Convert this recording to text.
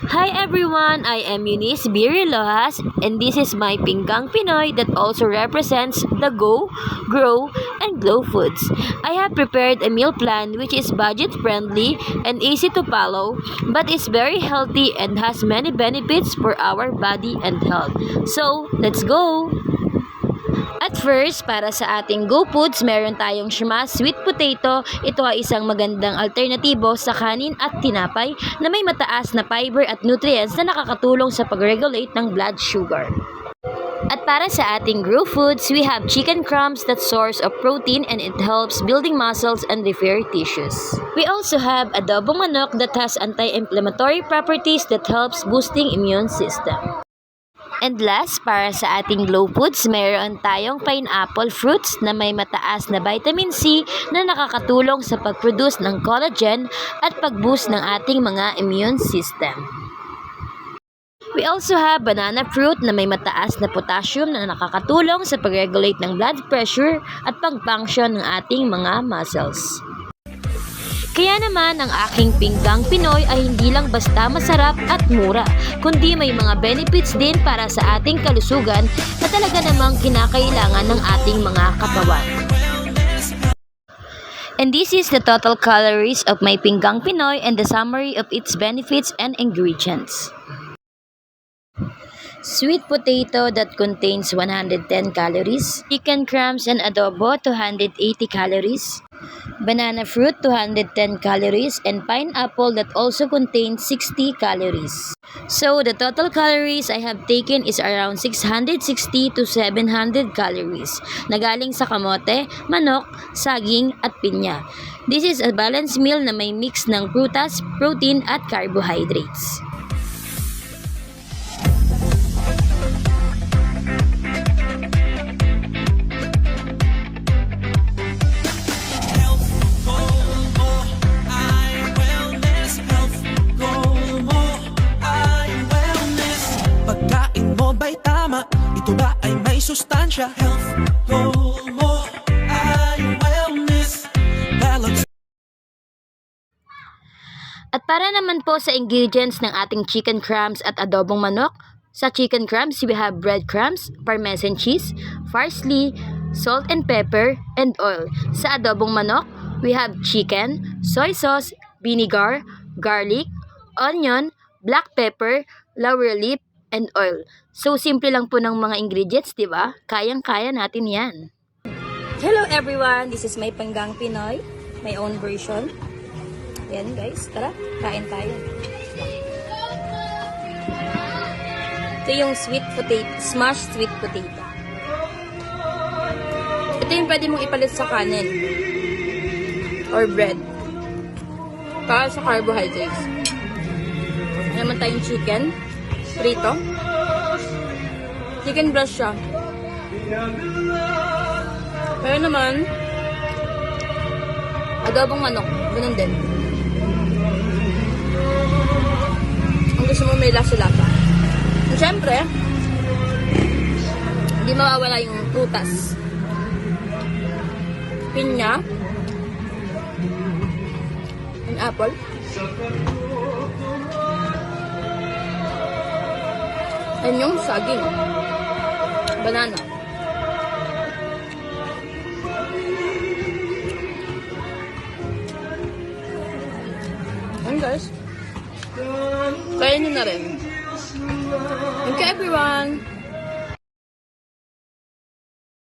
Hi everyone, I am Eunice Birilohas and this is my Pinggang Pinoy that also represents the Go, Grow, and Glow foods. I have prepared a meal plan which is budget friendly and easy to follow but is very healthy and has many benefits for our body and health. So, let's go! At first, para sa ating Go Foods, meron tayong Shima Sweet Potato. Ito ay isang magandang alternatibo sa kanin at tinapay na may mataas na fiber at nutrients na nakakatulong sa pag-regulate ng blood sugar. At para sa ating Grow Foods, we have chicken crumbs that source of protein and it helps building muscles and repair tissues. We also have adobong manok that has anti-inflammatory properties that helps boosting immune system. And last, para sa ating Glow Foods, mayroon tayong pineapple fruits na may mataas na vitamin C na nakakatulong sa pag-produce ng collagen at pag-boost ng ating mga immune system. We also have banana fruit na may mataas na potassium na nakakatulong sa pag-regulate ng blood pressure at pag-function ng ating mga muscles. Kaya naman ang aking Pinggang Pinoy ay hindi lang basta masarap at mura, kundi may mga benefits din para sa ating kalusugan na talaga namang kinakailangan ng ating mga katawan. And this is the total calories of my Pinggang Pinoy and the summary of its benefits and ingredients. Sweet potato that contains 110 calories, chicken crumbs and adobo 280 calories, banana fruit 210 calories, and pineapple that also contains 60 calories. So the total calories I have taken is around 660 to 700 calories na galing sa kamote, manok, saging at pinya. This is a balanced meal na may mix ng prutas, protein at carbohydrates. Ito ba ay may sustansya? Health goal mo ay wellness balance. At para naman po sa ingredients ng ating chicken crumbs at adobong manok, sa chicken crumbs we have breadcrumbs, parmesan cheese, parsley, salt and pepper, and oil. Sa adobong manok, we have chicken, soy sauce, vinegar, garlic, onion, black pepper, laurel leaf, and oil. So, simple lang po ng mga ingredients, di ba? Kayang-kaya natin yan. Hello everyone! This is my Pinggang Pinoy, my own version. Yan guys, tara, kain tayo. Ito yung sweet potato, smashed sweet potato. Ito yung pwede mong ipalit sa kanin or bread para sa carbohydrates. Ano naman tayong chicken, prito. Chicken breast siya. Pero naman, adobong manok. Ganun din. Kung gusto mo may lasa-lasa. And syempre, hindi mawawala yung prutas. Pinya. And apple. And yung saging. Banana. And guys, kainin na rin. Thank you everyone!